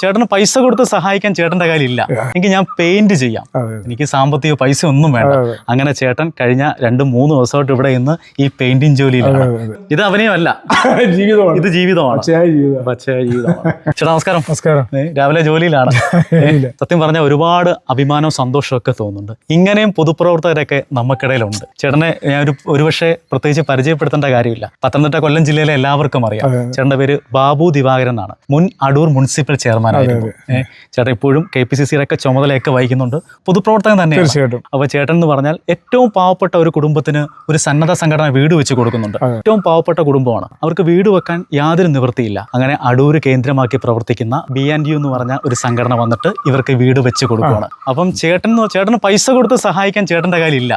ചേട്ടന് പൈസ കൊടുത്ത് സഹായിക്കാൻ ചേട്ടന്റെ കയ്യിലില്ല എങ്കിൽ ഞാൻ പെയിന്റ് ചെയ്യാം, എനിക്ക് സാമ്പത്തിക പൈസ ഒന്നും വേണ്ട. അങ്ങനെ ചേട്ടൻ കഴിഞ്ഞ 2-3 ദിവസമായിട്ട് ഇവിടെ ഇന്ന് ഈ പെയിന്റിങ് ജോലിയിലാണ്. ഇത് അഭിനയമല്ല, ഇത് ജീവിതമാണ്. ചേട്ടാ നമസ്കാരം. നമസ്കാരം. രാവിലെ ജോലിയിലാണ്. സത്യം പറഞ്ഞാൽ ഒരുപാട് അഭിമാനവും സന്തോഷമൊക്കെ തോന്നുന്നുണ്ട്. ഇങ്ങനെയും പൊതുപ്രവർത്തകരൊക്കെ നമുക്കിടയിലുണ്ട്. ചേട്ടനെ ഞാൻ ഒരുപക്ഷെ പ്രത്യേകിച്ച് പരിചയപ്പെടുത്തേണ്ട കാര്യമില്ല. പത്തനംതിട്ട കൊല്ലം ജില്ലയിലെ എല്ലാവർക്കും അറിയാം. ചേട്ടന്റെ പേര് ബാബു ദിവാകരൻ എന്നാണ്. മുൻ അടൂർ മുനിസിപ്പൽ ചെയർമാൻ. ചേട്ടൻ ഇപ്പോഴും KPCCയുടെ ഒക്കെ ചുമതലയൊക്കെ വഹിക്കുന്നുണ്ട്. പൊതുപ്രവർത്തകൻ തന്നെയാണ്. അപ്പൊ ചേട്ടൻ എന്ന് പറഞ്ഞാൽ ഏറ്റവും പാവപ്പെട്ട ഒരു കുടുംബത്തിന് ഒരു സന്നദ്ധ സംഘടന വീട് വെച്ച് കൊടുക്കുന്നുണ്ട്. ഏറ്റവും പാവപ്പെട്ട കുടുംബമാണ്, അവർക്ക് വീട് വെക്കാൻ യാതൊരു നിവൃത്തിയില്ല. അങ്ങനെ അടൂര് കേന്ദ്രമാക്കി പ്രവർത്തിക്കുന്ന BNU എന്ന് പറഞ്ഞ ഒരു സംഘടന വന്നിട്ട് ഇവർക്ക് വീട് വെച്ച് കൊടുക്കുകയാണ്. അപ്പം ചേട്ടന് പൈസ കൊടുത്ത് സഹായിക്കാൻ ചേട്ടന്റെ കയ്യിലില്ല.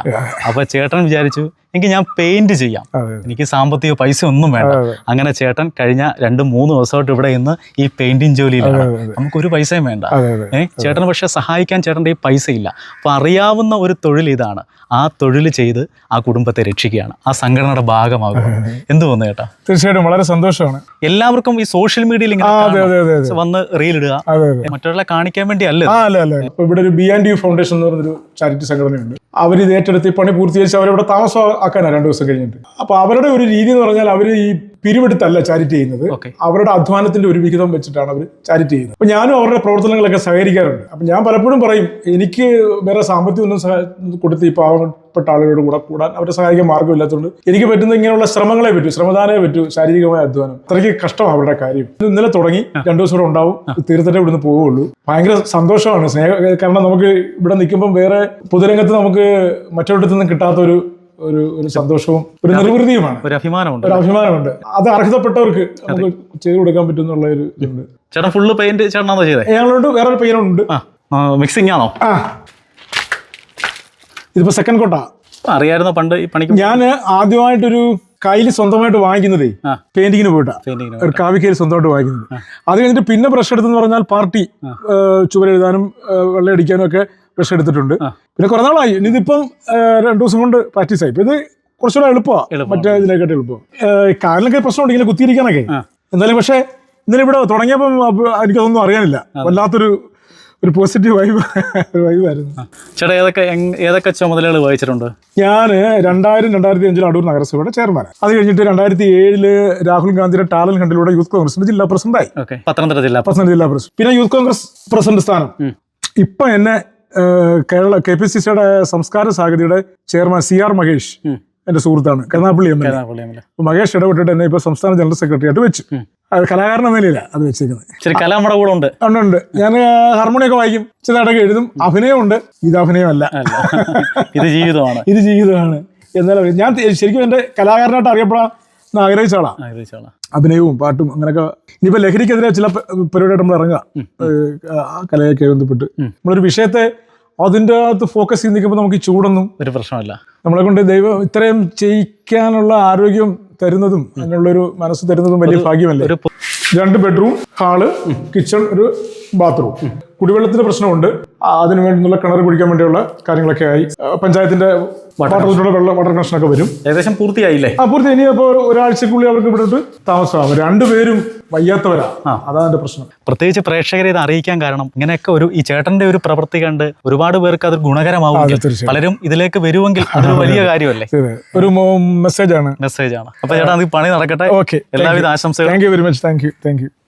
അപ്പൊ ചേട്ടൻ വിചാരിച്ചു എങ്കിൽ ഞാൻ പെയിന്റ് ചെയ്യാം, എനിക്ക് സാമ്പത്തിക പൈസ ഒന്നും വേണ്ട. അങ്ങനെ ചേട്ടൻ കഴിഞ്ഞ 2-3 ദിവസമായിട്ട് ഇവിടെ ഇന്ന് ഈ പെയിന്റിങ് ജോലിയിലാണ്. നമുക്കൊരു പൈസയും വേണ്ട. ചേട്ടന് പക്ഷെ സഹായിക്കാൻ ചേട്ടൻ്റെ ഈ പൈസ ഇല്ല. അപ്പൊ അറിയാവുന്ന ഒരു തൊഴിൽ ഇതാണ്. ആ തൊഴിൽ ചെയ്ത് ആ കുടുംബത്തെ രക്ഷിക്കുകയാണ്, ആ സംഘടനയുടെ ഭാഗമാകുക. എന്ത് തോന്നുന്നു ചേട്ടാ? തീർച്ചയായിട്ടും വളരെ സന്തോഷമാണ്. എല്ലാവർക്കും ഈ സോഷ്യൽ മീഡിയയിൽ വന്ന് റീൽ ഇടുക, മറ്റുള്ള കാണിക്കാൻ വേണ്ടി അല്ല. ഇവിടെ ഒരു BNU ഫൗണ്ടേഷൻ എന്ന് പറഞ്ഞൊരു ചാരിറ്റി സംഘടനയുണ്ട്. അവർ ഇത് ഏറ്റെടുത്ത് പണി പൂർത്തീകരിച്ച് അവരവിടെ താമസമാക്കാനാണ് 2 ദിവസം കഴിഞ്ഞിട്ട്. അപ്പൊ അവരുടെ ഒരു രീതി എന്ന് പറഞ്ഞാൽ അവർ ഈ പിരിവെടുത്തല്ല ചാരിറ്റി ചെയ്യുന്നത്, അവരുടെ അധ്വാനത്തിന്റെ ഒരു വിഹിതം വെച്ചിട്ടാണ് അവർ ചാരിറ്റി ചെയ്യുന്നത്. അപ്പൊ ഞാനും അവരുടെ പ്രവർത്തനങ്ങളൊക്കെ സഹകരിക്കാറുണ്ട്. അപ്പൊ ഞാൻ പലപ്പോഴും പറയും, എനിക്ക് വേറെ സാമ്പത്തികം ഒന്നും കൊടുത്ത് ഈ പാവപ്പെട്ട ആളുകളോട് കൂടാൻ അവരെ സഹായിക്കാൻ മാർഗ്ഗമില്ലാത്തതുകൊണ്ട് എനിക്ക് പറ്റുന്ന ഇങ്ങനെയുള്ള ശ്രമങ്ങളെ പറ്റൂ, ശ്രമദാനമേ പറ്റൂ, ശാരീരികമായ അധ്വാനം. അത്രയ്ക്ക് കഷ്ടമാണ് അവരുടെ കാര്യം. ഇന്നലെ തുടങ്ങി 2 ദിവസം കൂടെ ഉണ്ടാവും, തീർത്തിട്ടേ ഇവിടുന്ന് പോവുള്ളൂ. ഭയങ്കര സന്തോഷമാണ്, കാരണം നമുക്ക് ഇവിടെ നിൽക്കുമ്പോൾ വേറെ പൊതുരംഗത്ത് നമുക്ക് മറ്റൊരിടത്തു നിന്നും കിട്ടാത്ത ഒരു സന്തോഷവും ഒരു നിർവൃതിയുമാണ്, ഒരു അഭിമാനമുണ്ട്. അത് അർഹതപ്പെട്ടവർക്ക് നമുക്ക് ചെയ്തു കൊടുക്കാൻ പറ്റും എന്നുള്ള ഒരു ഇതുണ്ട്. ചേട്ടാ ഫുള്ള് പെയിന്റ് ചേട്ടനാണോ ചെയ്തത്? ഞങ്ങളോട് വേറൊരു പെയിനുണ്ട്. മിക്സിംഗ് ആണോ? ഇതിപ്പോ സെക്കൻഡ് കോട്ടാ. അറിയായിരുന്നോ പണ്ട് ഈ പണിക്ക്? ഞാൻ ആദ്യമായിട്ടൊരു കയ്യിൽ സ്വന്തമായിട്ട് വാങ്ങിക്കുന്നതേ പെയിന്റിങ്ങിന് പോയിട്ടാ, ഒരു കാവിക്കയിൽ സ്വന്തമായിട്ട് വാങ്ങിക്കുന്നത്. അത് കഴിഞ്ഞിട്ട് പിന്നെ ബ്രഷ് എടുത്തെന്ന് പറഞ്ഞാൽ പാർട്ടി ചുവരെഴുതാനും വെള്ളയടിക്കാനും ഒക്കെ ബ്രഷ് എടുത്തിട്ടുണ്ട്. പിന്നെ കുറെ നാളായി. ഇതിപ്പം 2 ദിവസം കൊണ്ട് പ്രാക്ടീസ് ആയി. ഇത് കുറച്ചുകൂടെ എളുപ്പമാണ്, മറ്റേ ഇതിനെക്കാട്ട് എളുപ്പം. കാലിനൊക്കെ പ്രശ്നമുണ്ട് ഇങ്ങനെ കുത്തിയിരിക്കാനൊക്കെ. എന്തായാലും പക്ഷേ ഇന്നലെ ഇവിടെ തുടങ്ങിയപ്പം എനിക്കതൊന്നും അറിയാനില്ല. വല്ലാത്തൊരു പോസിറ്റീവ് വൈബായിരുന്നു. ചേട്ടാ ഏതൊക്കെ ചുമതലകൾ വഹിച്ചിട്ടുണ്ട്? ഞാൻ 2000-2005 അടൂർ നഗരസഭയുടെ ചെയർമാനാണ്. അത് കഴിഞ്ഞിട്ട് 2007 രാഹുൽ ഗാന്ധിയുടെ ടാലന്റ് ഹണ്ടിലൂടെ യൂത്ത് കോൺഗ്രസിന്റെ ജില്ലാ പ്രസിഡന്റായി. പത്തനംതിട്ട ജില്ലാ പ്രസിഡന്റ്. പിന്നെ യൂത്ത് കോൺഗ്രസ് പ്രസിഡന്റ് സ്ഥാനം. ഇപ്പൊ എന്നെ KPCCയുടെ സംസ്കാര സാഗതിയുടെ ചെയർമാൻ CR മഹേഷ്, എന്റെ സുഹൃത്താണ്, കരുനാഗപ്പള്ളി MLA. മഹേഷ് ഇടപെട്ടിട്ട് എന്നെ ഇപ്പൊ സംസ്ഥാന ജനറൽ സെക്രട്ടറി ആയിട്ട് വെച്ചു. കലാകാരൻ എന്ന നിലയിലാണ് അത് വെച്ചിരിക്കുന്നത്. ഉണ്ട്. ഞാൻ ഹാർമോണിയൊക്കെ വായിക്കും, ചിലടൊക്കെ എഴുതും. അഭിനയമുണ്ട്. ഇത് അഭിനയമല്ല, ഇത് ജീവിതമാണ്. എന്നാലും ഞാൻ ശരിക്കും എന്റെ കലാകാരനായിട്ട് അറിയപ്പെടാൻ ആഗ്രഹിച്ച ആളാണ്. അഭിനയവും പാട്ടും അങ്ങനെയൊക്കെ. ഇനിയിപ്പോ ലഹരിക്കെതിരെ ചില പരിപാടിയായിട്ട് നമ്മൾ ഇറങ്ങുക, കലയൊക്കെ ബന്ധപ്പെട്ട് നമ്മളൊരു വിഷയത്തെ അതിൻ്റെ അകത്ത് ഫോക്കസ് ചെയ്ത് നിൽക്കുമ്പോൾ നമുക്ക് ഈ ചൂടൊന്നും ഒരു പ്രശ്നമല്ല. നമ്മളെ കൊണ്ട് ദൈവം ഇത്രയും ചെയ്യിക്കാനുള്ള ആരോഗ്യം തരുന്നതും അതിനുള്ളൊരു മനസ്സ് തരുന്നതും വലിയ ഭാഗ്യമല്ലേ. 2 ബെഡ്റൂം, ഹാള്, കിച്ചൺ, ഒരു ബാത്റൂം. കുടിവെള്ളത്തിന്റെ പ്രശ്നമുണ്ട്. അതിനു വേണ്ടിയുള്ള കിണർ കുടിക്കാൻ വേണ്ടിയുള്ള കാര്യങ്ങളൊക്കെ ആയി. പഞ്ചായത്തിന്റെ വാട്ടർ കണക്ഷനൊക്കെ വരും. ഏകദേശം പൂർത്തിയായില്ലേ? പൂർത്തി. ഇനിയിപ്പോ ഒരാഴ്ചക്കുള്ളിൽ അവർക്ക് ഇവിടെ താമസമാകും. 2 പേരും വയ്യാത്തവരാ, അതാണ് എന്റെ പ്രശ്നം. പ്രത്യേകിച്ച് പ്രേക്ഷകരെ ഇത് അറിയിക്കാൻ കാരണം ഇങ്ങനെയൊക്കെ ഈ ചേട്ടന്റെ ഒരു പ്രവൃത്തി കണ്ട് ഒരുപാട് പേർക്ക് അത് ഗുണകരമാവും. പലരും ഇതിലേക്ക് വരുമെങ്കിൽ അതൊരു വലിയ കാര്യമല്ലേ, ഒരു മെസ്സേജാണ്. അപ്പൊ ചേട്ടാ അത് പണി നടക്കട്ടെ. ഓക്കെ, എല്ലാവിധ ആശംസകളും. Thank you very much. Thank you.